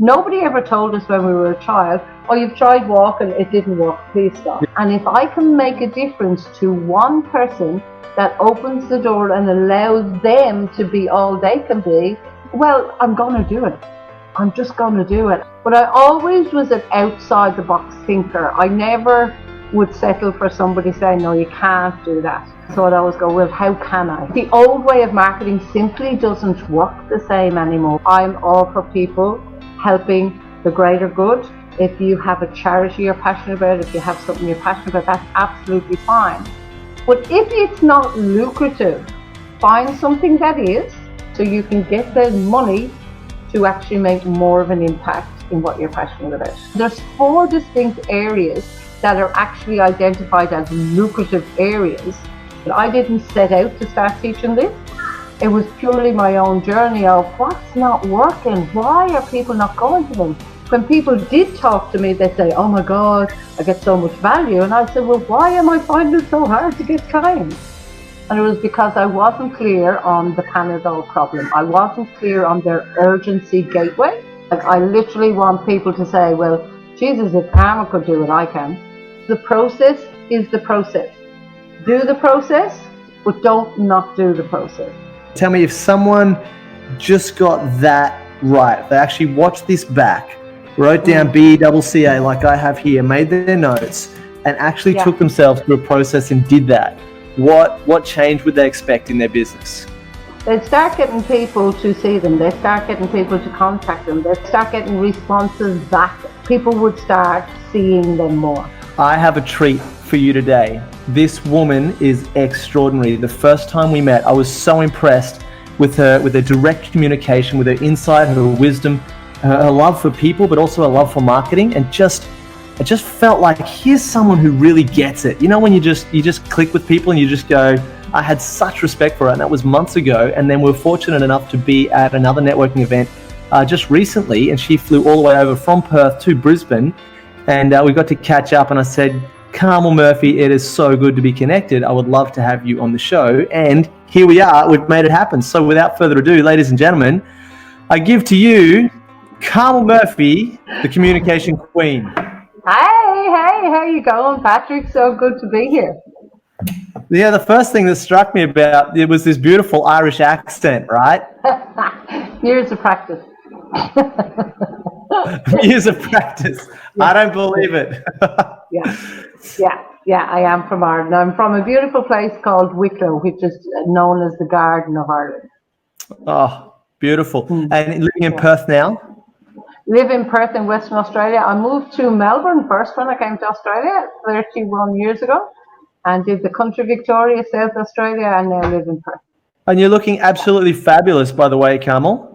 Nobody ever told us when we were a child, oh, you've tried walking, it didn't work, please stop. And if I can make a difference to one person that opens the door and allows them to be all they can be, well, I'm going to do it. I'm just going to do it. But I always was an outside the box thinker. I never would settle for somebody saying, no, you can't do that. So I'd always go, well, how can I? The old way of marketing simply doesn't work the same anymore. I'm all for people helping the greater good. If you have a charity you're passionate about, if you have something you're passionate about, that's absolutely fine. But if it's not lucrative, find something that is, so you can get the money to actually make more of an impact in what you're passionate about. There's 4 distinct areas that are actually identified as lucrative areas. I didn't set out to start teaching this. It was purely my own journey of what's not working, why are people not going to them? When people did talk to me, they'd say, oh my God, I get so much value. And I said, well, why am I finding it so hard to get clients? And it was because I wasn't clear on the Panadol problem. I wasn't clear on their urgency gateway. Like, I literally want people to say, well, Jesus, if Carmel could do it, I can. The process is the process. Do the process, but don't not do the process. Tell me, if someone just got that right, they actually watched this back, wrote down BECCA like I have here, made their notes, and actually took themselves through a process and did that, what change would they expect in their business? They'd start getting people to see them. They'd start getting people to contact them. They'd start getting responses back. People would start seeing them more. I have a treat for you today. This woman is extraordinary. The first time we met, I was so impressed with her direct communication, with her insight, her wisdom, her love for people, but also a love for marketing. And I just felt like, here's someone who really gets it. You know, when you just click with people and you just go, I had such respect for her. And that was months ago. And then we were fortunate enough to be at another networking event just recently. And she flew all the way over from Perth to Brisbane. And we got to catch up, and I said, Carmel Murphy, it is so good to be connected. I would love to have you on the show. And here we are. We've made it happen. So without further ado, ladies and gentlemen, I give to you Carmel Murphy, the communication queen. Hey, how you going, Patrick? So good to be here. Yeah, the first thing that struck me about it was this beautiful Irish accent, right? Years of practice. Years of practice. Yeah. I don't believe it. Yeah, I am from Ireland. I'm from a beautiful place called Wicklow, which is known as the Garden of Ireland. Oh, beautiful. And living in Perth now? Live in Perth in Western Australia. I moved to Melbourne first when I came to Australia 31 years ago, and did the country Victoria, South Australia, and now live in Perth. And you're looking absolutely fabulous, by the way, Carmel.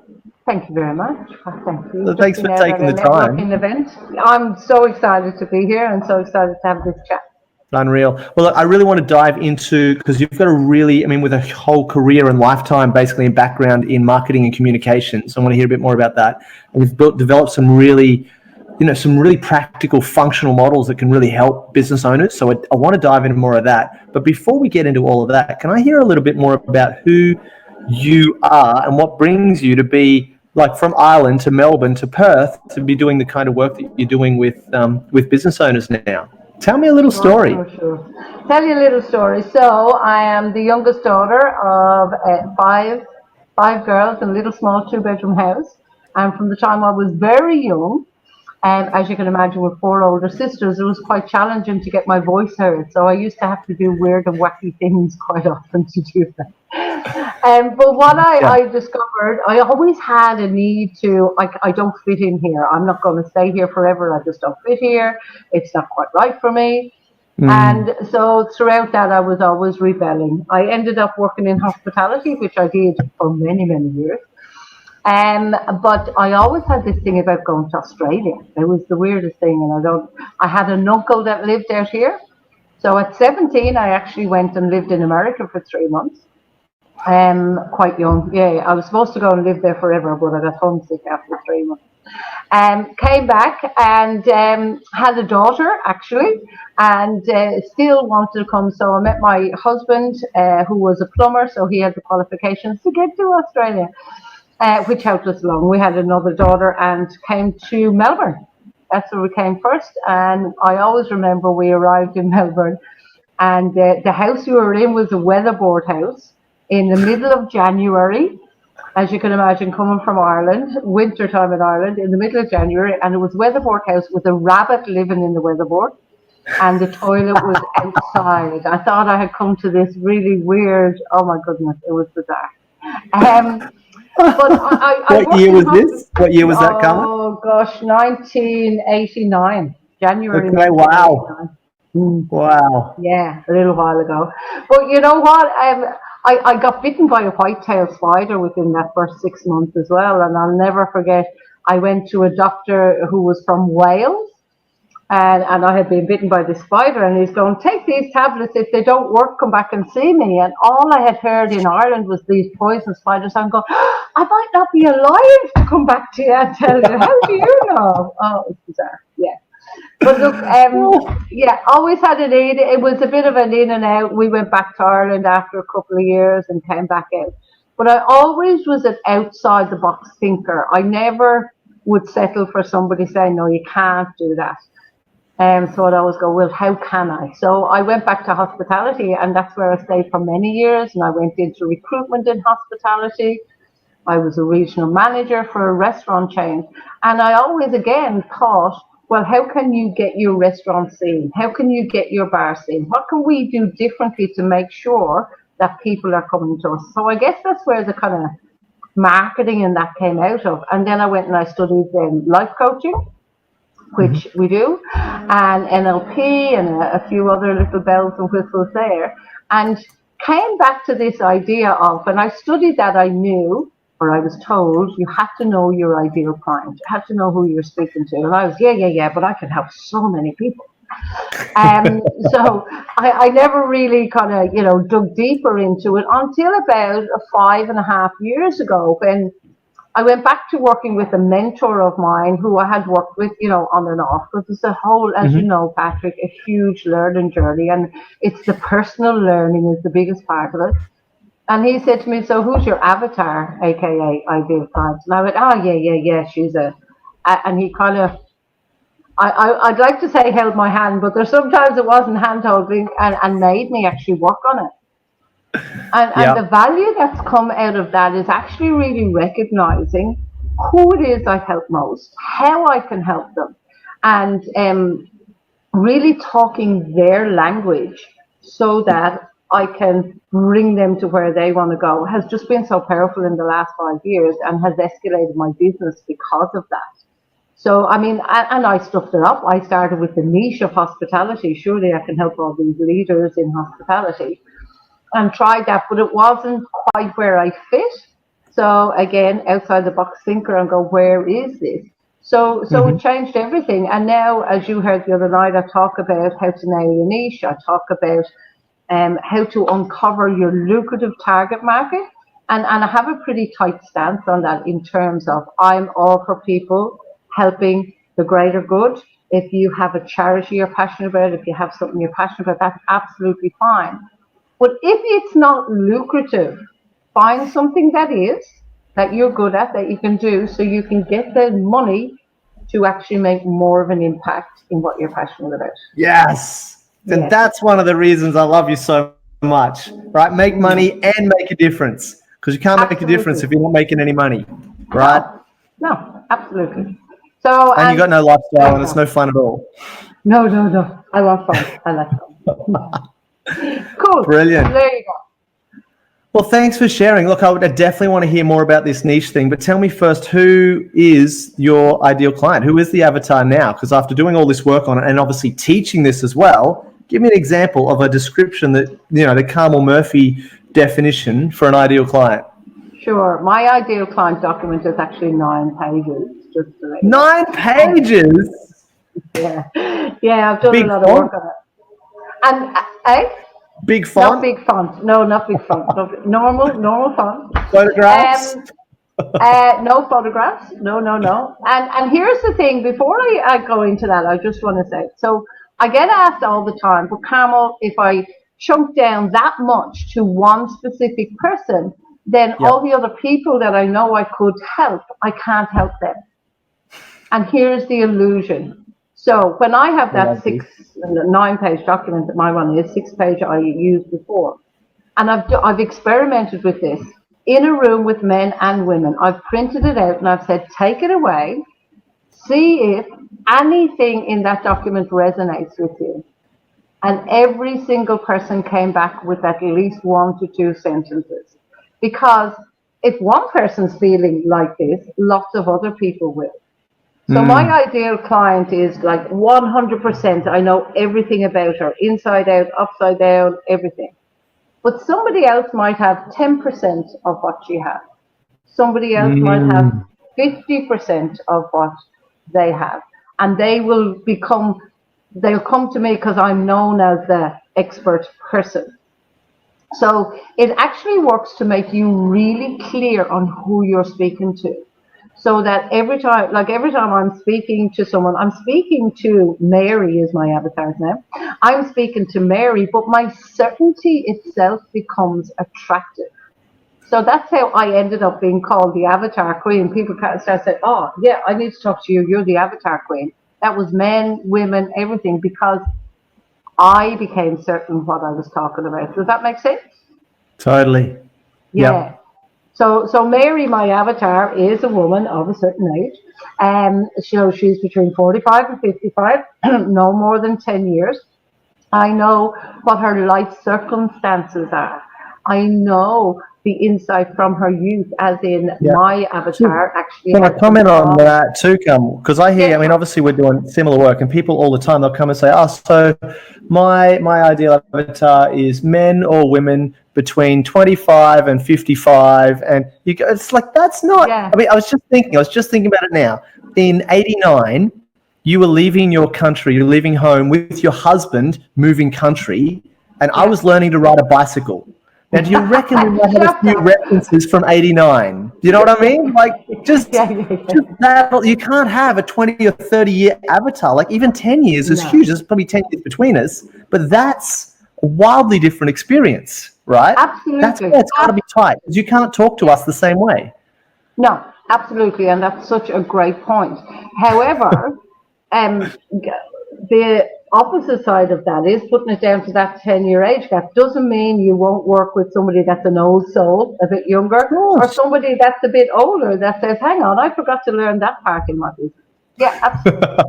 Thank you very much. Thank you. So thanks for taking the time. Event. I'm so excited to be here and so excited to have this chat. Unreal. Well, look, I really want to dive into, because you've got a really, with a whole career and lifetime basically and background in marketing and communication. So I want to hear a bit more about that. And you've developed some really practical functional models that can really help business owners. So I want to dive into more of that. But before we get into all of that, can I hear a little bit more about who you are and what brings you to be, like, from Ireland to Melbourne to Perth to be doing the kind of work that you're doing with business owners now? Tell me a little story. Sure. Tell you a little story. So I am the youngest daughter of five girls in a little small 2-bedroom house. And from the time I was very young, as you can imagine, with 4 older sisters, it was quite challenging to get my voice heard. So I used to have to do weird and wacky things quite often to do that. But what I discovered, I always had a need to, I don't fit in here. I'm not going to stay here forever. I just don't fit here. It's not quite right for me. And so throughout that, I was always rebelling. I ended up working in hospitality, which I did for many, many years. But I always had this thing about going to Australia. It was the weirdest thing. And I had an uncle that lived out here. So at 17, I actually went and lived in America for 3 months. Quite young. Yeah, I was supposed to go and live there forever, but I got homesick after 3 months. Came back and had a daughter, actually, and still wanted to come. So I met my husband, who was a plumber, so he had the qualifications to get to Australia. which helped us along. We had another daughter and came to Melbourne. That's where we came first. And I always remember we arrived in Melbourne, and the house we were in was a weatherboard house in the middle of January. As you can imagine, coming from Ireland, winter time in Ireland, in the middle of January, and it was weatherboard house with a rabbit living in the weatherboard, and the toilet was outside. I thought I had come to this really weird, oh my goodness, it was bizarre. But what year was this? What year was that, Carmel? Oh gosh, 1989, January. Okay, wow. Wow. Yeah, a little while ago. But you know what? I got bitten by a white-tailed spider within that first 6 months as well, and I'll never forget. I went to a doctor who was from Wales, and I had been bitten by this spider, and he's going, take these tablets. If they don't work, come back and see me. And all I had heard in Ireland was these poison spiders. I'm going, I might not be alive to come back to you and tell you. How do you know? Oh, it's bizarre. Yeah. But look, yeah, always had a need. It was a bit of an in and out. We went back to Ireland after a couple of years and came back out. But I always was an outside the box thinker. I never would settle for somebody saying, no, you can't do that. So I'd always go, well, how can I? So I went back to hospitality, and that's where I stayed for many years. And I went into recruitment in hospitality. I was a regional manager for a restaurant chain. And I always, again, thought, well, how can you get your restaurant seen? How can you get your bar seen? What can we do differently to make sure that people are coming to us? So I guess that's where the kind of marketing and that came out of. And then I went and I studied life coaching, which we do, and NLP and a few other little bells and whistles there, and came back to this idea of, when I studied that, I knew, or I was told, you had to know your ideal client. You had to know who you're speaking to. And I was, yeah, but I can help so many people. So I never really kind of, dug deeper into it until about 5.5 years ago, when I went back to working with a mentor of mine who I had worked with, on and off, because it's a whole, as you know, Patrick, a huge learning journey. And it's the personal learning is the biggest part of it. And he said to me, so who's your avatar, aka ideal client? And I went, yeah, she's and he kind of, I'd like to say held my hand, but there's sometimes it wasn't hand holding, and made me actually work on it. And the value that's come out of that is actually really recognizing who it is I help most, how I can help them, and really talking their language so that I can bring them to where they want to go, has just been so powerful in the last 5 years and has escalated my business because of that. So, I mean, and I stuffed it up. I started with the niche of hospitality. Surely I can help all these leaders in hospitality, and tried that, but it wasn't quite where I fit. So again, outside the box thinker, and go, where is this? So it changed everything. And now, as you heard the other night, I talk about how to nail your niche. I talk about how to uncover your lucrative target market. And I have a pretty tight stance on that, in terms of I'm all for people helping the greater good. If you have a charity you're passionate about, if you have something you're passionate about, that's absolutely fine. But if it's not lucrative, find something that is, that you're good at, that you can do, so you can get the money to actually make more of an impact in what you're passionate about. Yes. And that's one of the reasons I love you so much, right? Make money and make a difference, because you can't make a difference if you're not making any money, right? No, absolutely. So, and you got no lifestyle, and it's no fun at all. No. I love fun. I like fun. Cool. Brilliant. There you go. Well, thanks for sharing. Look, I definitely want to hear more about this niche thing, but tell me first, who is your ideal client? Who is the avatar now? Because after doing all this work on it, and obviously teaching this as well, give me an example of a description that, the Carmel Murphy definition for an ideal client. Sure. My ideal client document is actually 9 pages. Just 9 pages? Yeah, I've done a lot of work on it. And big font? Not big font. No, not big font. Normal font. Photographs? No photographs. No. And here's the thing. Before I go into that, I just want to say, so I get asked all the time, but Carmel, if I chunk down that much to one specific person, then Yep. all the other people that I know I could help, I can't help them. And here's the illusion. So when I have that 9-page document, that my one is 6-page I used before, and I've experimented with this in a room with men and women. I've printed it out and I've said, take it away, see if anything in that document resonates with you. And every single person came back with at least 1 to 2 sentences. Because if one person's feeling like this, lots of other people will. So my ideal client is like 100%. I know everything about her, inside out, upside down, everything. But somebody else might have 10% of what she has. Somebody else might have 50% of what they have. And they'll come to me because I'm known as the expert person. So it actually works to make you really clear on who you're speaking to. So that every time I'm speaking to someone, I'm speaking to Mary is my avatar now. I'm speaking to Mary, but my certainty itself becomes attractive. So that's how I ended up being called the Avatar Queen. People start saying, oh, yeah, I need to talk to you. You're the Avatar Queen. That was men, women, everything, because I became certain what I was talking about. Does that make sense? Totally. Yeah. Yep. So Mary, my avatar, is a woman of a certain age. So she's between 45 and 55, no more than 10 years. I know what her life circumstances are. I know the insight from her youth, as in my avatar actually. Can I comment on that too, because I hear, I mean, obviously we're doing similar work, and people all the time, they'll come and say, oh, so my ideal avatar is men or women between 25 and 55, and you go, it's like, that's not, I mean, I was just thinking about it now. In 89, you were leaving your country, you're leaving home with your husband, moving country, and I was learning to ride a bicycle. Now, do you reckon we might have a few references from 89? Do you know what I mean? Like, just that, you can't have a 20 or 30-year avatar. Like, even 10 years is huge. There's probably 10 years between us. But that's a wildly different experience, right? Absolutely. That's why it's got to be tight, because you can't talk to us the same way. No, absolutely. And that's such a great point. However, the opposite side of that is putting it down to that 10-year age gap. Doesn't mean you won't work with somebody that's an old soul, a bit younger, or somebody that's a bit older that says, hang on, I forgot to learn that part in my business. Yeah, absolutely.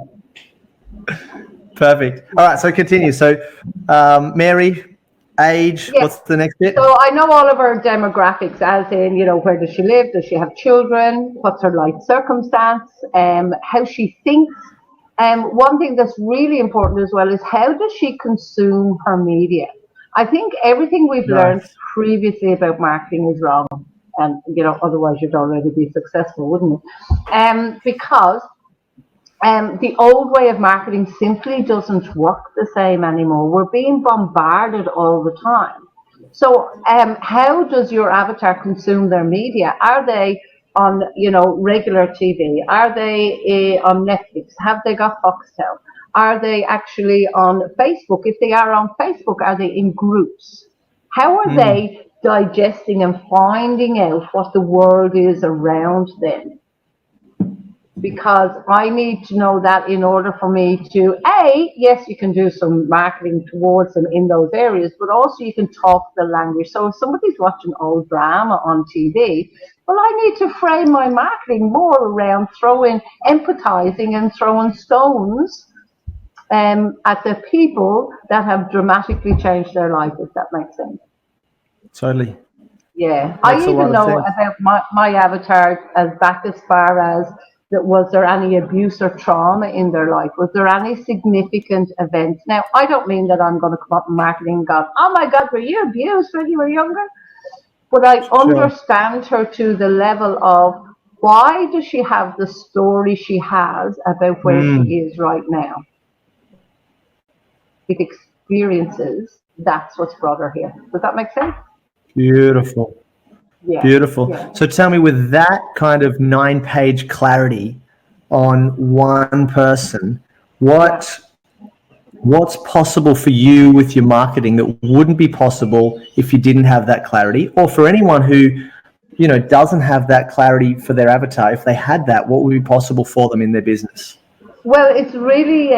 Perfect. All right, so continue. So Mary, age, what's the next bit? So I know all of her demographics, as in, you know, where does she live? Does she have children? What's her life circumstance? How she thinks. One thing that's really important as well is how does she consume her media? I think everything we've learned previously about marketing is wrong. And, you know, otherwise you'd already be successful, wouldn't it? Because the old way of marketing simply doesn't work the same anymore. We're being bombarded all the time. So how does your avatar consume their media? Are they on, you know, regular TV? Are they on Netflix? Have they got Foxtel? Are they actually on Facebook? If they are on Facebook, are they in groups? How are they digesting and finding out what the world is around them? Because I need to know that in order for me to, yes, you can do some marketing towards them in those areas, but also you can talk the language. So if somebody's watching old drama on TV, well, I need to frame my marketing more around empathizing and throwing stones at the people that have dramatically changed their life, if that makes sense. Totally. Yeah. I even know about my avatar as back as far as, was there any abuse or trauma in their life? Was there any significant events? Now, I don't mean that I'm going to come up in marketing and go, oh my God, were you abused when you were younger? But I understand her to the level of, why does she have the story she has about where she is right now? It experiences, that's what's brought her here. Does that make sense? Beautiful. Yeah. Beautiful. Yeah. So tell me, with that kind of 9-page clarity on one person, what's possible for you with your marketing that wouldn't be possible if you didn't have that clarity? Or for anyone who doesn't have that clarity for their avatar, if they had that, what would be possible for them in their business? Well, it's really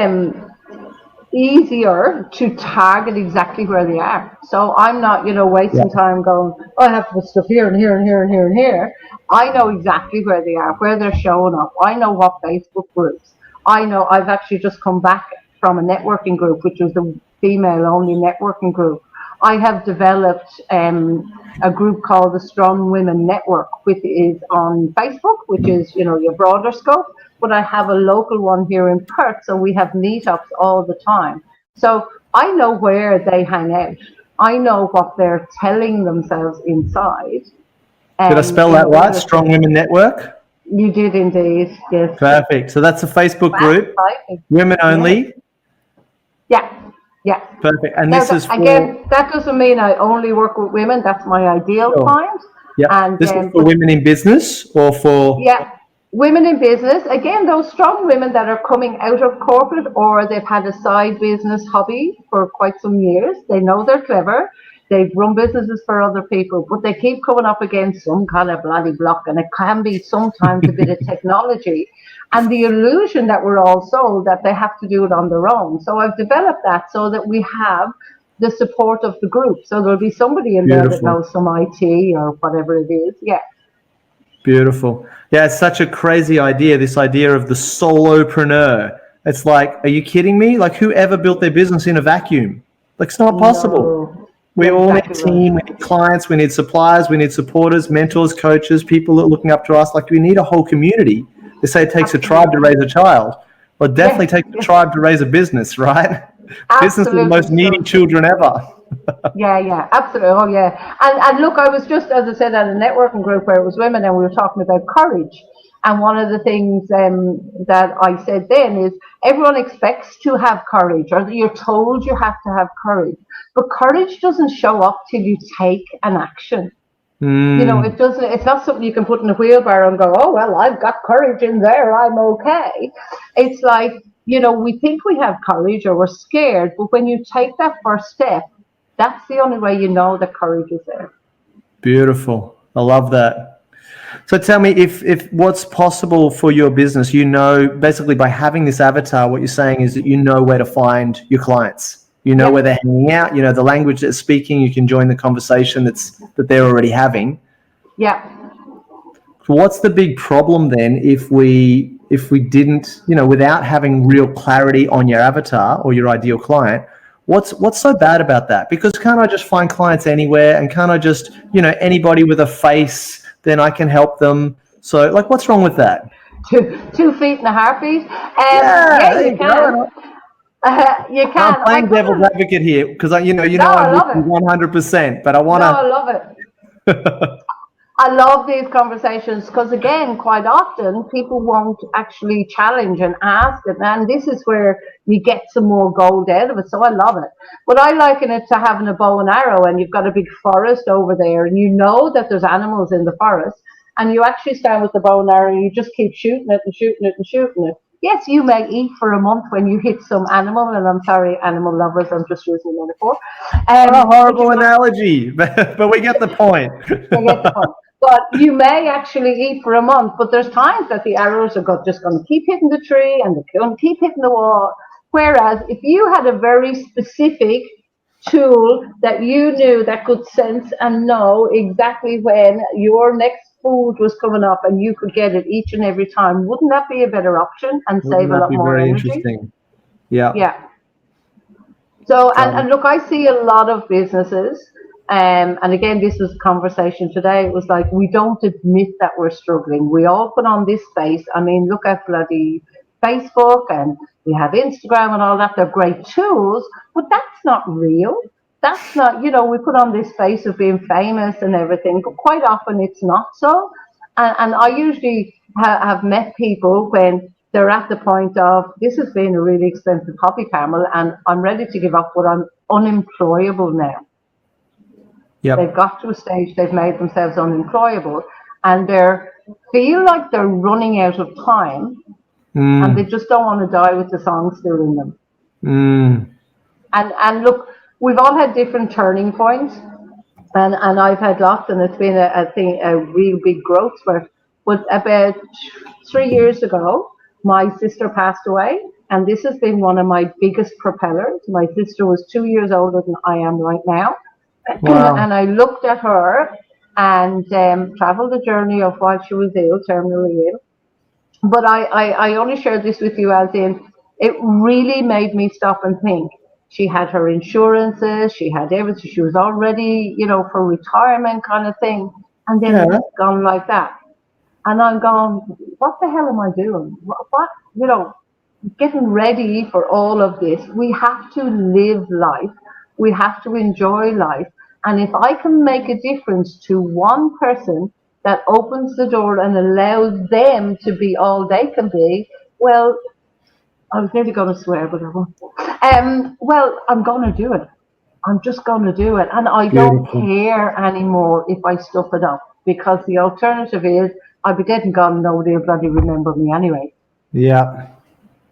easier to target exactly where they are. So I'm not, wasting time going, oh, I have to put stuff here and here and here and here and here. I know exactly where they are, where they're showing up. I know what Facebook groups. I know I've actually just come back from a networking group, which was the female-only networking group. I have developed a group called the Strong Women Network, which is on Facebook, which is, your broader scope. But I have a local one here in Perth, so we have meetups all the time. So I know where they hang out. I know what they're telling themselves inside. Did I spell that right? Strong Women Network? You did indeed, yes. Perfect. So that's a Facebook group, women only? Yeah. Perfect. And now, this is for... Again, that doesn't mean I only work with women. That's my ideal client. Yeah. And this is for women in business or for... Yeah. Women in business, again, those strong women that are coming out of corporate, or they've had a side business hobby for quite some years. They know they're clever. They've run businesses for other people, but they keep coming up against some kind of bloody block, and it can be sometimes a bit of technology and the illusion that we're all sold that they have to do it on their own. So I've developed that so that we have the support of the group. So there'll be somebody in there that knows some IT or whatever it is. Yeah. Beautiful. Yeah, it's such a crazy idea, this idea of the solopreneur. It's like, are you kidding me? Like, whoever built their business in a vacuum? Like, it's not possible. No. We all need a team, we need clients, we need suppliers, we need supporters, mentors, coaches, people that are looking up to us. Like, we need a whole community. They say it takes a tribe to raise a child. Well, it definitely takes a tribe to raise a business, right? Business is the most needy children ever. Yeah, absolutely. Oh, yeah. And look, I was just, as I said, at a networking group where it was women, and we were talking about courage. And one of the things that I said then is everyone expects to have courage, or you're told you have to have courage. But courage doesn't show up till you take an action. It doesn't. It's not something you can put in a wheelbarrow and go, oh, well, I've got courage in there, I'm okay. It's like, we think we have courage or we're scared, but when you take that first step, that's the only way you know that courage is there. Beautiful. I love that. So tell me, if what's possible for your business, basically by having this avatar, what you're saying is that you know where to find your clients. You know where they're hanging out, the language they're speaking, you can join the conversation that they're already having. Yeah. So what's the big problem then if we didn't, without having real clarity on your avatar or your ideal client, what's so bad about that? Because can't I just find clients anywhere, and can't I just, anybody with a face, then I can help them? So like, what's wrong with that? 2 feet and a heartbeat. You can. You can. I'm playing devil's advocate here because I'm with you 100%, but I want to. No, I love it. I love these conversations because, again, quite often people won't actually challenge and ask it, and this is where you get some more gold out of it. So I love it. But I liken it to having a bow and arrow, and you've got a big forest over there, and you know that there's animals in the forest, and you actually stand with the bow and arrow, and you just keep shooting it and shooting it and shooting it. Yes, you may eat for a month when you hit some animal, and I'm sorry, animal lovers, I'm just using a metaphor. What a horrible analogy, but we get the point. But you may actually eat for a month, but there's times that the arrows are just going to keep hitting the tree and they're going to keep hitting the wall. Whereas if you had a very specific tool that you knew that could sense and know exactly when your next food was coming up and you could get it each and every time, wouldn't that be a better option and save a lot more energy? Interesting. Yeah. So, and look, I see a lot of businesses, and again, this was a conversation today. It was like, we don't admit that we're struggling. We all put on this face. I mean, look at bloody Facebook, and we have Instagram and all that. They're great tools, but that's not real. That's not, we put on this face of being famous and everything, but quite often it's not so. And I usually have met people when they're at the point of, this has been a really expensive hobby, Carmel, and I'm ready to give up, but I'm unemployable now. Yep. They've got to a stage, they've made themselves unemployable, and they feel like they're running out of time, and they just don't want to die with the song still in them. And look, we've all had different turning points. And I've had lots, and it's been a real big growth spurt. But about 3 years ago, my sister passed away, and this has been one of my biggest propellers. My sister was 2 years older than I am right now, Wow. and I looked at her and traveled the journey of while she was ill, terminally ill. But I only shared this with you as in it really made me stop and think. She had her insurances, she had everything, she was already, for retirement kind of thing. And then Yeah. it's gone like that. And I'm going, what the hell am I doing? Getting ready for all of this. We have to live life. We have to enjoy life. And if I can make a difference to one person that opens the door and allows them to be all they can be, well, I was nearly going to swear, but I won't. Well, I'm going to do it. I'm just going to do it. And I don't Beautiful. care anymore if I stuff it up, because the alternative is I'll be dead and gone. Nobody will bloody remember me anyway. Yeah.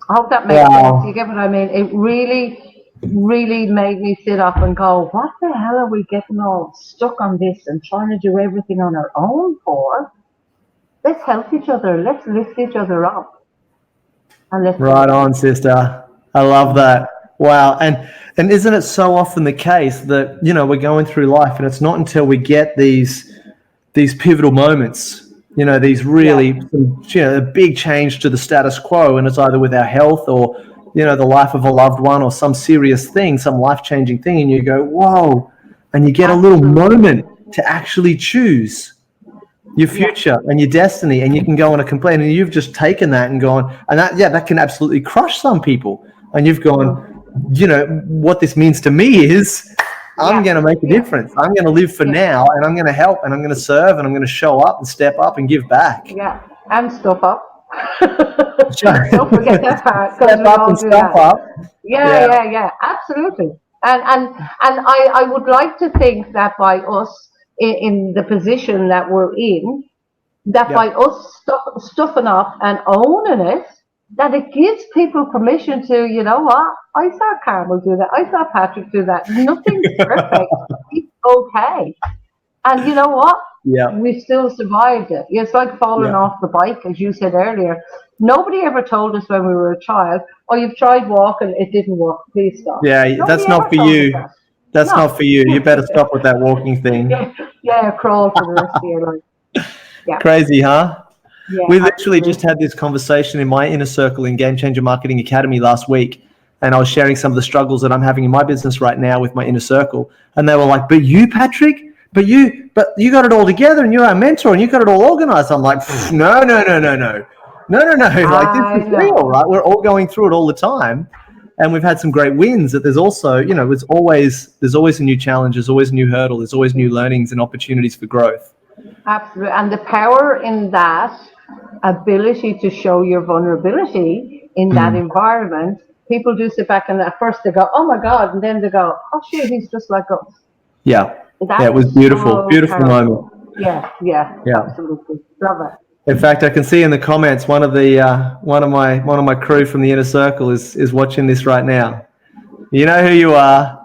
I hope that makes sense. Wow. You get what I mean? It really, really made me sit up and go, what the hell are we getting all stuck on this and trying to do everything on our own for? Let's help each other. Let's lift each other up. And let's Right on, sister. I love that. Wow. And isn't it so often the case that, we're going through life and it's not until we get these pivotal moments, these really, a big change to the status quo, and it's either with our health or, the life of a loved one or some serious thing, some life-changing thing, and you go, whoa, and you get a little moment to actually choose your future and your destiny, and you can go on a complaint, and you've just taken that and gone, and that can absolutely crush some people, and you've gone, what this means to me is I'm going to make a difference. I'm going to live for now, and I'm going to help, and I'm going to serve, and I'm going to show up and step up and give back. Yeah, and stuff up. Don't forget that part. Step up and stuff up. Yeah, absolutely. And I would like to think that by us in the position that we're in, that by us stuffing up and owning it, that it gives people permission to, you know what, I saw Carmel do that, I saw Patrick do that. Nothing's perfect. It's okay. And you know what? Yeah. We still survived it. It's like falling off the bike, as you said earlier. Nobody ever told us when we were a child, oh, you've tried walking, it didn't work, please stop. Yeah, that's not for you. That's not for you. You better stop with that walking thing. Yeah, crawl for the rest of your life. Yeah. Crazy, huh? Yeah, we literally just had this conversation in my inner circle in Game Changer Marketing Academy last week, and I was sharing some of the struggles that I'm having in my business right now with my inner circle, and they were like, but you, Patrick, but you got it all together, and you're our mentor, and you got it all organized. I'm like, no. Like, this is real, right? We're all going through it all the time, and we've had some great wins. That there's also, there's always a new challenge, there's always a new hurdle, there's always new learnings and opportunities for growth. Absolutely, and the power in that ability to show your vulnerability in that environment, people do sit back and at first they go, oh my God, and then they go, oh shit, he's just like us. Yeah, it was beautiful, beautiful moment. Yeah, absolutely, love it. In fact, I can see in the comments one of my crew from the inner circle is watching this right now. You know who you are.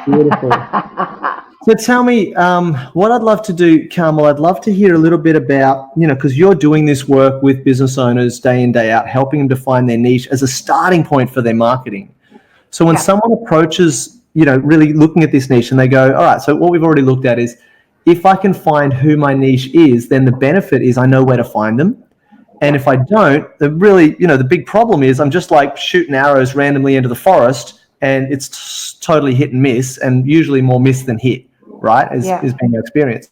Beautiful. So tell me, what I'd love to do, Carmel, I'd love to hear a little bit about, because you're doing this work with business owners day in, day out, helping them define their niche as a starting point for their marketing. So when someone approaches, really looking at this niche and they go, all right, so what we've already looked at is, if I can find who my niche is, then the benefit is I know where to find them. And if I don't, the big problem is I'm just like shooting arrows randomly into the forest, and it's totally hit and miss, and usually more miss than hit, right? Is being your experience.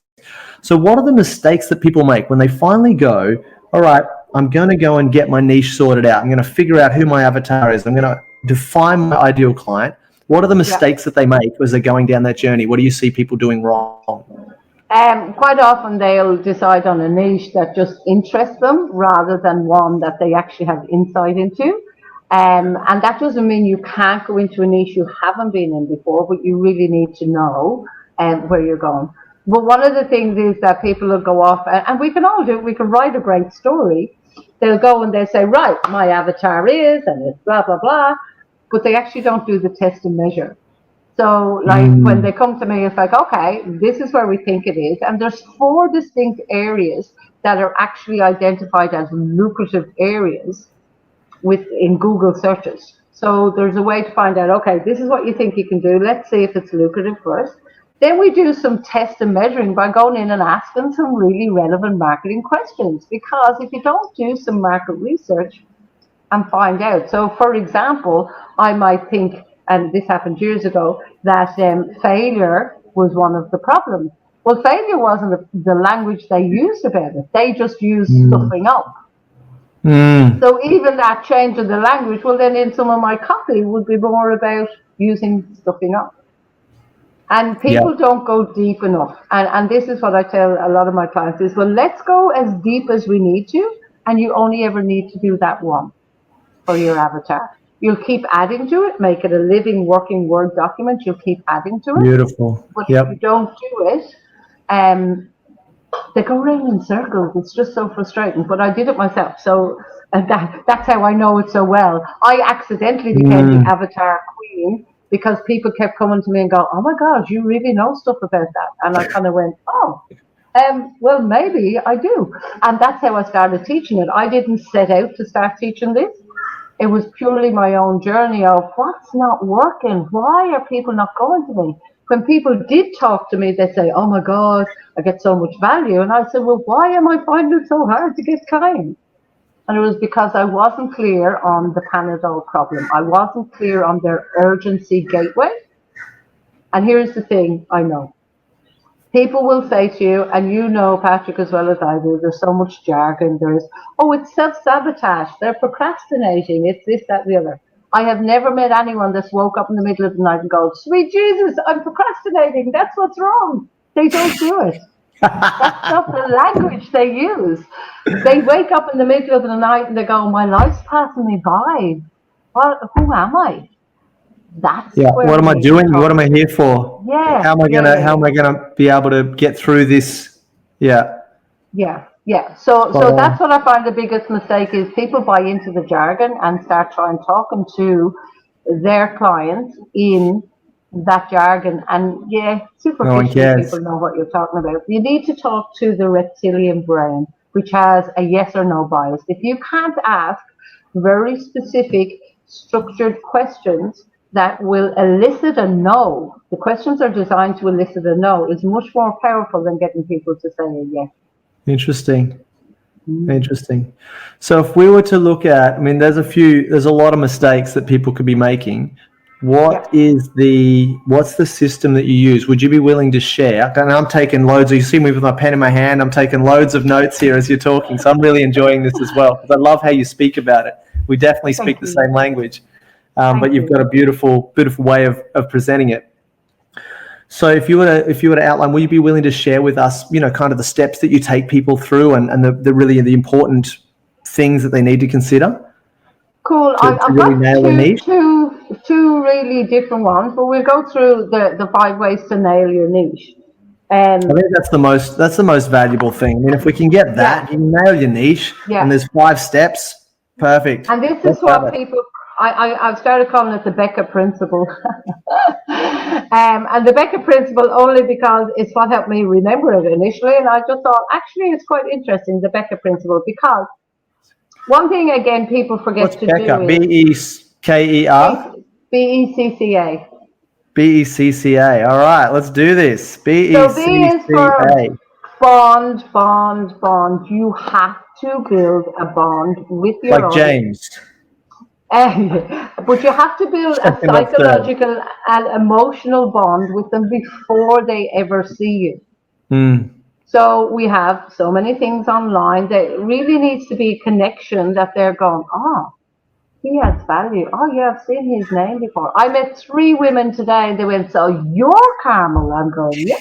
So what are the mistakes that people make when they finally go, all right, I'm going to go and get my niche sorted out. I'm going to figure out who my avatar is. I'm going to define my ideal client. What are the mistakes that they make as they're going down that journey? What do you see people doing wrong? Quite often they'll decide on a niche that just interests them rather than one that they actually have insight into. And that doesn't mean you can't go into a niche you haven't been in before, but you really need to know where you're going. But one of the things is that people will go off, and we can all do it, we can write a great story. They'll go and they'll say, right, my avatar is, and it's blah, blah, blah, but they actually don't do the test and measure. So like when they come to me, it's like, okay, this is where we think it is. And there's 4 distinct areas that are actually identified as lucrative areas in Google searches. So there's a way to find out, okay, this is what you think you can do. Let's see if it's lucrative first. Then we do some test and measuring by going in and asking some really relevant marketing questions. Because if you don't do some market research and find out. So for example, I might think, and this happened years ago, that failure was one of the problems. Well, failure wasn't the language they used about it. They just used stuffing up. So even that change in the language, well, then in some of my copy would be more about using stuffing up. And people don't go deep enough. And this is what I tell a lot of my clients is, well, let's go as deep as we need to. And you only ever need to do that one for your avatar. You'll keep adding to it, make it a living, working Word document. You'll keep adding to it. Beautiful. But if you don't do it, they go round in circles. It's just so frustrating. But I did it myself. So that's how I know it so well. I accidentally became the avatar queen because people kept coming to me and go, oh my God, you really know stuff about that. And I kind of went, oh, well, maybe I do. And that's how I started teaching it. I didn't set out to start teaching this. It was purely my own journey of what's not working? Why are people not going to me? When people did talk to me, they'd say, oh my God, I get so much value. And I said, well, why am I finding it so hard to get clients? And it was because I wasn't clear on the Panadol problem. I wasn't clear on their urgency gateway. And here's the thing I know. People will say to you, and you know, Patrick, as well as I do, there's so much jargon. There's, oh, it's self-sabotage. They're procrastinating. It's this, that, the other. I have never met anyone that's woke up in the middle of the night and go, sweet Jesus, I'm procrastinating. That's what's wrong. They don't do it. That's not the language they use. They wake up in the middle of the night and they go, my life's passing me by. Who am I? That's what am I doing? What am I here for? Yeah. How am I gonna be able to get through this? Yeah. So that's what I find the biggest mistake is people buy into the jargon and start trying talking to their clients in that jargon, and superficially people know what you're talking about. You need to talk to the reptilian brain, which has a yes or no bias. If you can't ask very specific, structured questions that will elicit a no, the questions are designed to elicit a no, is much more powerful than getting people to say a yes. Interesting. So if we were to look at, I mean, there's a lot of mistakes that people could be making. What's the system that you use? Would you be willing to share? And I'm taking loads. You see me with my pen in my hand. I'm taking loads of notes here as you're talking. So I'm really enjoying this as well because I love how you speak about it. We definitely speak the same language, but you've got a beautiful way of presenting it. So if you were to outline, will you be willing to share with us, kind of the steps that you take people through and the really the important things that they need to consider? Cool. I've got two really different ones, but we'll go through the 5 ways to nail your niche. I think that's the most valuable thing. I mean, if we can get that, you nail your niche, and there's 5 steps, perfect. And this is what people, I've started calling it the BECCA Principle. And the BECCA Principle only because it's what helped me remember it initially, and I just thought, actually, it's quite interesting, the BECCA Principle, because one thing, again, people forget to do is... BECCA? BECCA. BECCA. All right, let's do this. BECCA. So B is for bond. You have to build a bond with your audience. James. But you have to build a psychological and emotional bond with them before they ever see you. So we have so many things online. There really needs to be a connection that they're going, oh, he adds value. Oh, yeah, I've seen his name before. I met 3 women today. They went, so you're Carmel? I'm going, yeah.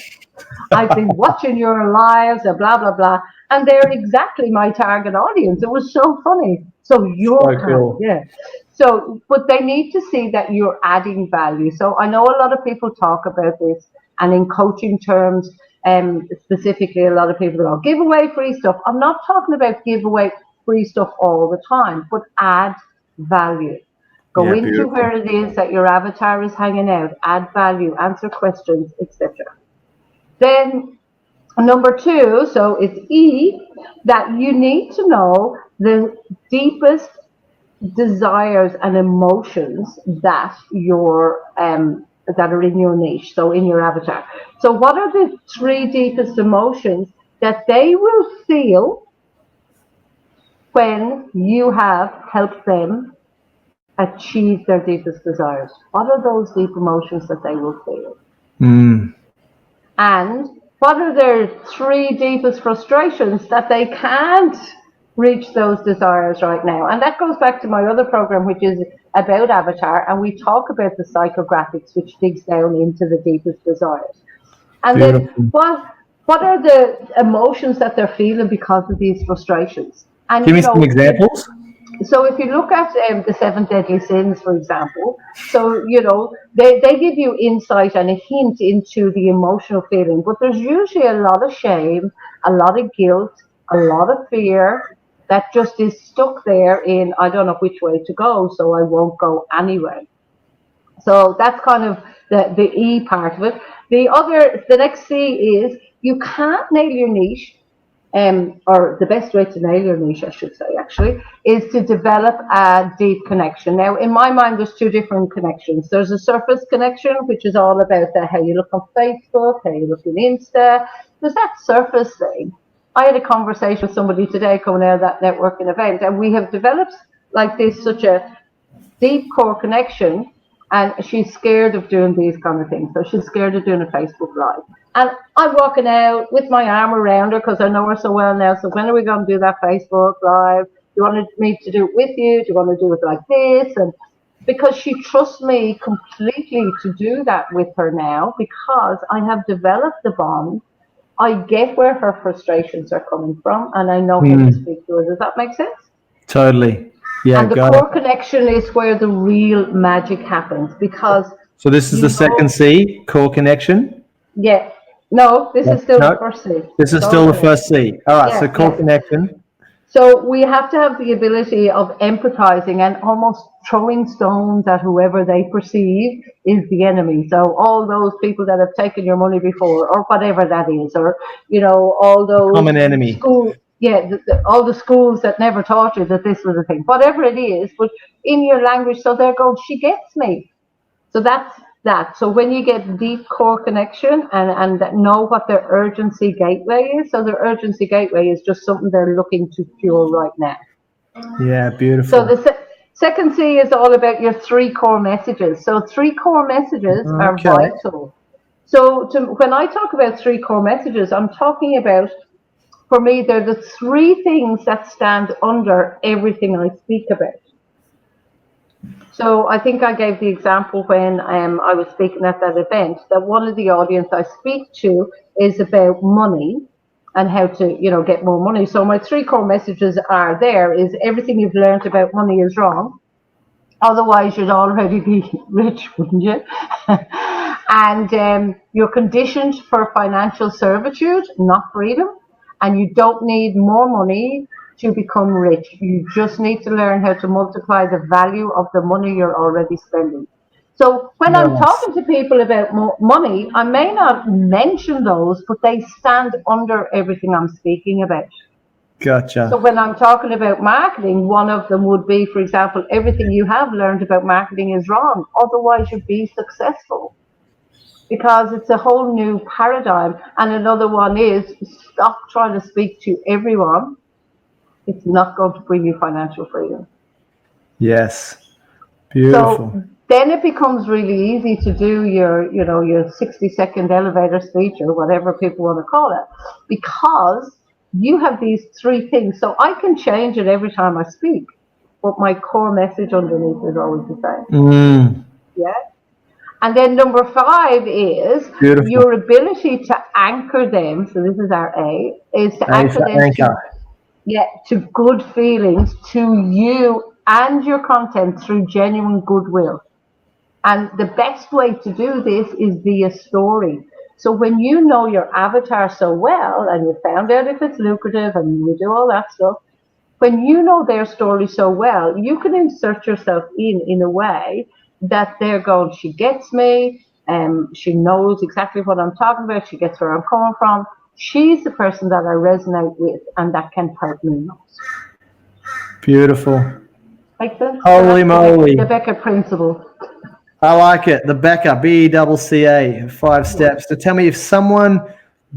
I've been watching your lives, blah, blah, blah. And they're exactly my target audience. It was so funny. So you're Carmel, yeah. So, but they need to see that you're adding value. So I know a lot of people talk about this, and in coaching terms, specifically, a lot of people go, give away free stuff. I'm not talking about give away free stuff all the time, but add value. Go Yeah, into beautiful. where it is that your avatar is hanging out, add value, answer questions, etc. Then number two, so it's E, that you need to know the deepest desires and emotions that that are in your niche, so in your avatar. So what are the three deepest emotions that they will feel when you have helped them achieve their deepest desires? What are those deep emotions that they will feel? And what are their three deepest frustrations that they can't reach those desires right now? And that goes back to my other program, which is about avatar, and we talk about the psychographics, which digs down into the deepest desires. And Beautiful. then what are the emotions that they're feeling because of these frustrations? And Give me some examples. So if you look at the seven deadly sins, for example, so, they give you insight and a hint into the emotional feeling, but there's usually a lot of shame, a lot of guilt, a lot of fear that just is stuck there in, I don't know which way to go, so I won't go anyway. So that's kind of the E part of it. The next C is you can't nail your niche, or the best way to nail your niche, I should say, actually, is to develop a deep connection. Now, in my mind, there's two different connections. There's a surface connection, which is all about how you look on Facebook, how you look on Insta. There's that surface thing. I had a conversation with somebody today coming out of that networking event, and we have developed like this such a deep core connection, and she's scared of doing these kind of things. So she's scared of doing a Facebook Live. And I'm walking out with my arm around her because I know her so well now. So when are we going to do that Facebook Live? Do you want me to do it with you? Do you want to do it like this? And because she trusts me completely to do that with her now, because I have developed the bond, I get where her frustrations are coming from, and I know how to speak to her. Does that make sense? Totally. Yeah, and the core connection is where the real magic happens, because so this is the second C, core connection. Yeah. No, this is still the first C. This is still the first C. All right, so core connection. So we have to have the ability of empathizing and almost throwing stones at whoever they perceive is the enemy. So all those people that have taken your money before, or whatever that is, or all those common enemy. All the schools that never taught you that this was a thing, whatever it is, but in your language. So they're going, she gets me. So that's that. So when you get deep core connection and know what their urgency gateway is, so their urgency gateway is just something they're looking to fuel right now. Yeah, beautiful. So the second C is all about your three core messages. So three core messages are vital. So when I talk about three core messages, I'm talking about, for me, they're the three things that stand under everything I speak about. So I think I gave the example when I was speaking at that event, that one of the audience I speak to is about money and how to, get more money. So my three core messages are there is everything you've learned about money is wrong. Otherwise, you'd already be rich, wouldn't you? And you're conditioned for financial servitude, not freedom. And you don't need more money to become rich. You just need to learn how to multiply the value of the money you're already spending. So when I'm talking to people about money, I may not mention those, but they stand under everything I'm speaking about. Gotcha. So when I'm talking about marketing, one of them would be, for example, everything you have learned about marketing is wrong. Otherwise, you'd be successful. Because it's a whole new paradigm. And another one is stop trying to speak to everyone. It's not going to bring you financial freedom. Yes. Beautiful. So then it becomes really easy to do your 60-second elevator speech or whatever people want to call it, because you have these three things. So I can change it every time I speak, but my core message underneath is always the same. Yeah. And then number 5 is your ability to anchor them. So this is our A, is to anchor them to good feelings, to you and your content through genuine goodwill. And the best way to do this is via story. So when you know your avatar so well and you found out if it's lucrative and you do all that stuff, when you know their story so well, you can insert yourself in a way that they're going, she gets me, she knows exactly what I'm talking about, she gets where I'm coming from. She's the person that I resonate with and that can help me most. Beautiful. Make sense? Holy moly. The BECCA Principle. I like it. The BECCA, BECCA, 5 steps. So tell me, if someone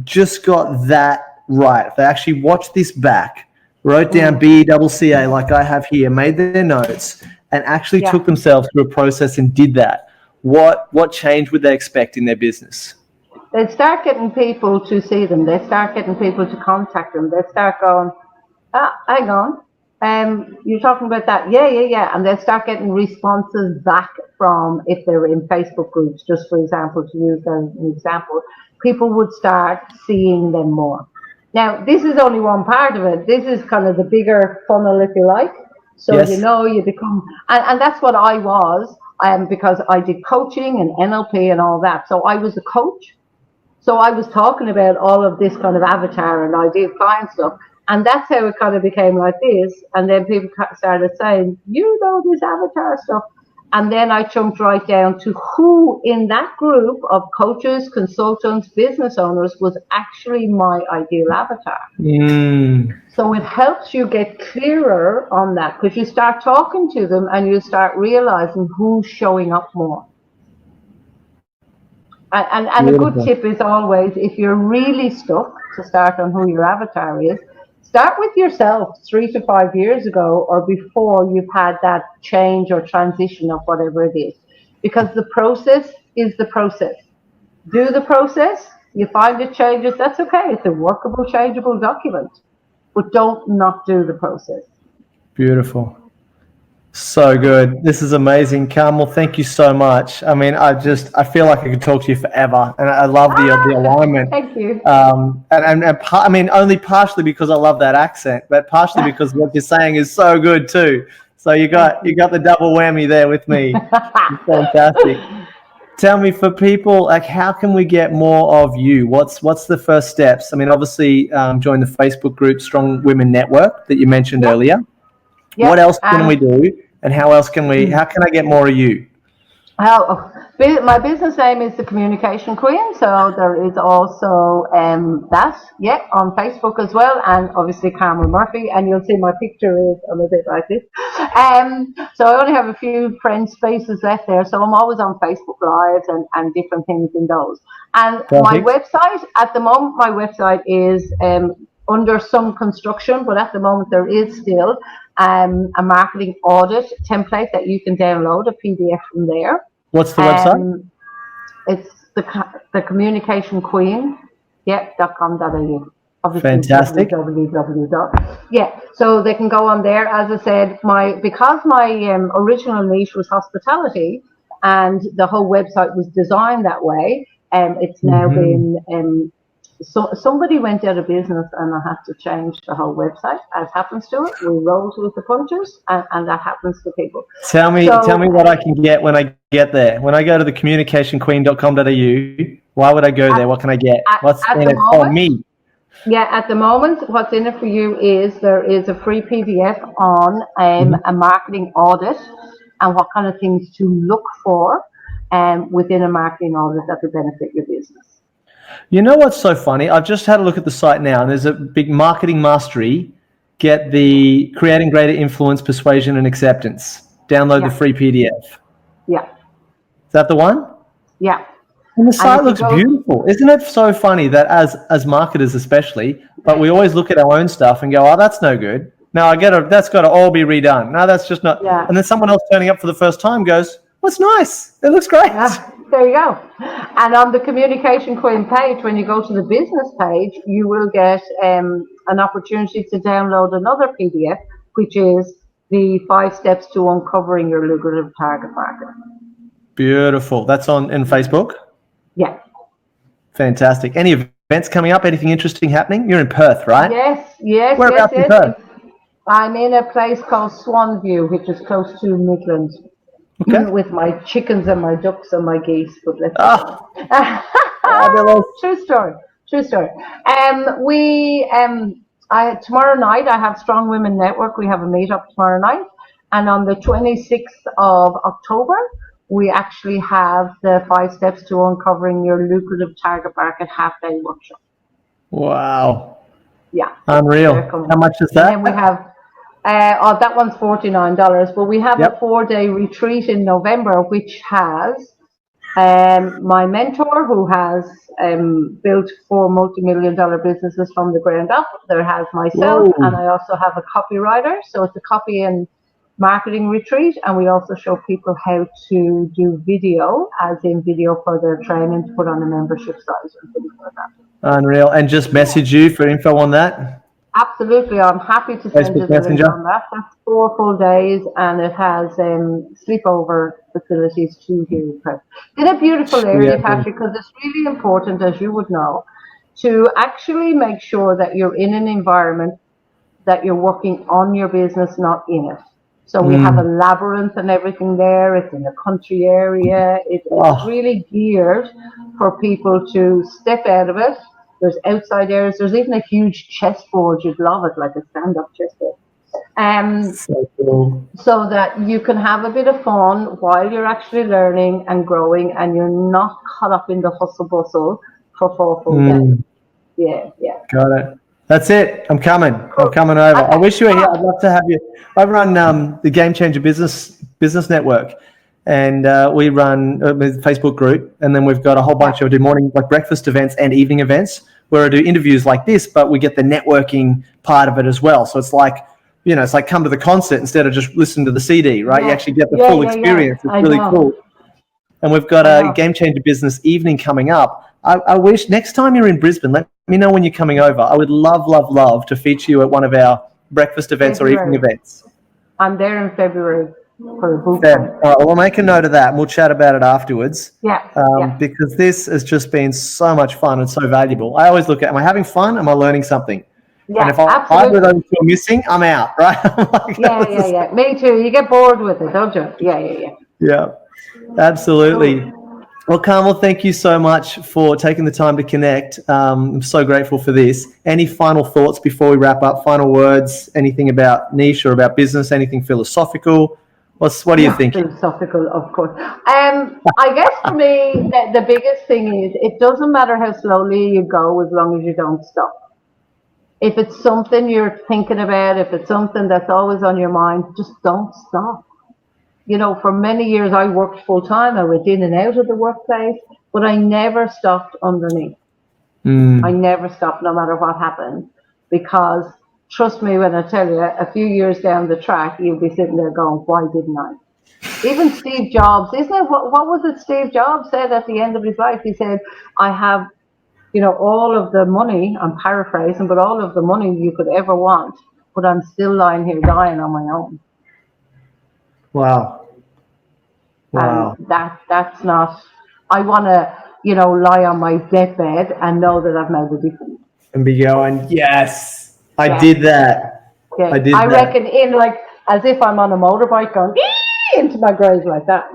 just got that right, if they actually watched this back, wrote down BECCA like I have here, made their notes, and actually took themselves through a process and did that, what change would they expect in their business? They'd start getting people to see them. They'd start getting people to contact them. They'd start going, hang on, you're talking about that? Yeah. And they'd start getting responses back from, if they were in Facebook groups, just for example, to use an example, people would start seeing them more. Now, this is only one part of it. This is kind of the bigger funnel, if you like. So, you become, and that's what I was, because I did coaching and NLP and all that. So I was a coach. So I was talking about all of this kind of avatar and ideal client stuff. And that's how it kind of became like this. And then people started saying, this avatar stuff. And then I jumped right down to who in that group of coaches, consultants, business owners was actually my ideal avatar. So it helps you get clearer on that, because you start talking to them and you start realizing who's showing up more. And a good tip is always, if you're really stuck, to start on who your avatar is, start with yourself 3 to 5 years ago or before you've had that change or transition of whatever it is. Because the process is the process. Do the process, you find it changes, that's okay. It's a workable, changeable document. But don't not do the process. Beautiful. So good. This is amazing. Carmel, thank you so much. I mean, I feel like I could talk to you forever, and I love the alignment. Thank you. I mean, only partially because I love that accent, but partially because what you're saying is so good too. So you got the double whammy there with me. It's fantastic. Tell me, for people, like, how can we get more of you? What's the first steps? I mean, obviously, join the Facebook group Strong Women Network that you mentioned earlier. What else can we do? And how can I get more of you? My business name is The Communication Queen, so there is also that, on Facebook as well, and obviously Carmel Murphy, and you'll see my picture is a little bit like this. So I only have a few friend spaces left there, so I'm always on Facebook Lives and different things in those. And my website, at the moment, my website is under some construction, but at the moment there is still a marketing audit template that you can download, a PDF from there. What's the website? It's the Communication Queen, .com.au. Obviously, fantastic. So they can go on there. As I said, because my original niche was hospitality, and the whole website was designed that way. It's now been. So somebody went out of business and I had to change the whole website, as happens to it. We roll with the punches, and that happens to people. Tell me what I can get when I get there. When I go to the communicationqueen.com.au, why would I go there? What can I get? What's in it for me? Yeah, at the moment, what's in it for you is there is a free PDF on a marketing audit and what kind of things to look for within a marketing audit that would benefit your business. You know what's so funny? I've just had a look at the site now, and there's a big marketing mastery. Get the Creating Greater Influence, Persuasion and Acceptance. Download the free PDF. Yeah. Is that the one? Yeah. And the site looks beautiful. Isn't it so funny that as marketers especially, but we always look at our own stuff and go, oh, that's no good. No, that's got to all be redone. No, that's just not. Yeah. And then someone else turning up for the first time goes, well, it's nice. It looks great. Yeah. There you go. And on the Communication Queen page, when you go to the business page, you will get an opportunity to download another PDF, which is the 5 steps to uncovering your lucrative target market. Beautiful. That's in Facebook? Yeah. Fantastic. Any events coming up? Anything interesting happening? You're in Perth, right? Yes. Whereabouts in Perth? I'm in a place called Swanview, which is close to Midland. Okay. With my chickens and my ducks and my geese, but let's fabulous. True story. We Tomorrow night, I have Strong Women Network. We have a meetup tomorrow night. And on the 26th of October, we actually have the 5 steps to uncovering your lucrative target market half-day workshop. Wow. Yeah. Unreal. How much is that? And then we have, that one's $49, but we have a 4-day retreat in November, which has my mentor, who has built 4 multi-million-dollar businesses from the ground up. There has myself, and I also have a copywriter. So it's a copy and marketing retreat, and we also show people how to do video, as in video for their training to put on a membership site and things like that. Unreal. And just message you for info on that? Absolutely, I'm happy to send you the link on that. That's 4 full days, and it has sleepover facilities too here in Perth. In a beautiful area, Patrick, because it's really important, as you would know, to actually make sure that you're in an environment that you're working on your business, not in it. So we have a labyrinth and everything there. It's in a country area. It's really geared for people to step out of it. There's outside areas. There's even a huge chessboard. You'd love it, like a stand-up chessboard. So cool. So that you can have a bit of fun while you're actually learning and growing, and you're not caught up in the hustle bustle for 4 full days. Yeah. Got it. That's it. I'm coming. I'm coming over. I wish you were here. I'd love to have you. I run the Game Changer Business Network, and we run a Facebook group, and then we've got a whole bunch of morning breakfast events and evening events where I do interviews like this, but we get the networking part of it as well. So it's like, it's like come to the concert instead of just listening to the CD, right? You actually get the full experience. It's really cool. And we've got a Game Changer Business evening coming up. I wish next time you're in Brisbane, let me know when you're coming over. I would love to feature you at one of our breakfast events or evening events. I'm there in February for a boot camp. All right, well, I'll make a note of that, and we'll chat about it afterwards. Because this has just been so much fun and so valuable. I always look at, am I having fun? Am I learning something? Yeah, and if either of those two are missing, I'm out, right? Yeah. Me too. You get bored with it, don't you? Yeah, absolutely. Cool. Well, Carmel, thank you so much for taking the time to connect. I'm so grateful for this. Any final thoughts before we wrap up? Final words? Anything about niche or about business? Anything philosophical? What do you think? Philosophical, of course. I guess for me, the biggest thing is it doesn't matter how slowly you go as long as you don't stop. If it's something you're thinking about, if it's something that's always on your mind, just don't stop. For many years I worked full time. I went in and out of the workplace, but I never stopped underneath. I never stopped, no matter what happened, because trust me when I tell you, a few years down the track, you'll be sitting there going, why didn't I? Even Steve Jobs, isn't it? What was it Steve Jobs said at the end of his life? He said, I have, all of the money, I'm paraphrasing, but all of the money you could ever want, but I'm still lying here dying on my own. Wow. And that's not, I want to, lie on my deathbed and know that I've made a difference. And be going, yes, I did that. Yeah. I reckon as if I'm on a motorbike going into my grave like that,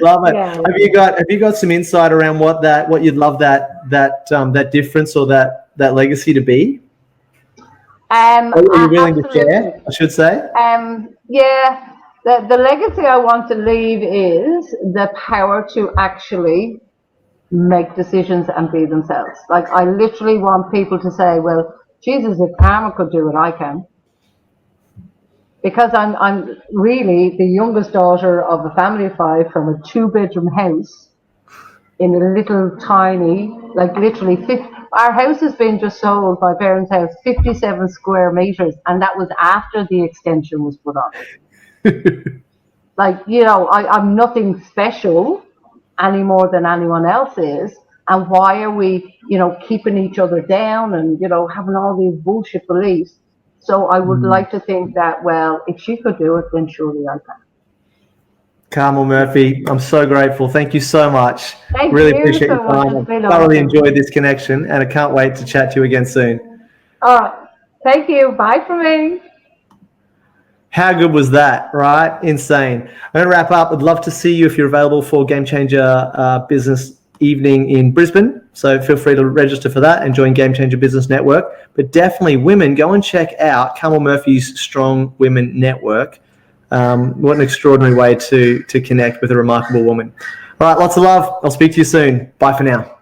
Love it. Yeah. Have you got some insight around what you'd love that difference or that legacy to be? Are you willing to share, I should say? The legacy I want to leave is the power to actually make decisions and be themselves. Like, I literally want people to say, well, Jesus, if Carmel could do it, I can. Because I'm really the youngest daughter of a family of 5 from a 2-bedroom house in a little tiny, literally our house has been just sold, my parents' house, 57 square meters, and that was after the extension was put on. I'm nothing special any more than anyone else is. And why are we, keeping each other down and, having all these bullshit beliefs? So I would like to think that, well, if she could do it, then surely I can. Carmel Murphy, I'm so grateful. Thank you so much. Really appreciate your time. I thoroughly enjoyed this connection, and I can't wait to chat to you again soon. All right. Thank you. Bye for me. How good was that, right? Insane. I'm going to wrap up. I'd love to see you if you're available for Game Changer Business Evening in Brisbane. So feel free to register for that and join Game Changer Business Network. But definitely, women, go and check out Carmel Murphy's Strong Women Network. What an extraordinary way to connect with a remarkable woman. All right, lots of love. I'll speak to you soon. Bye for now.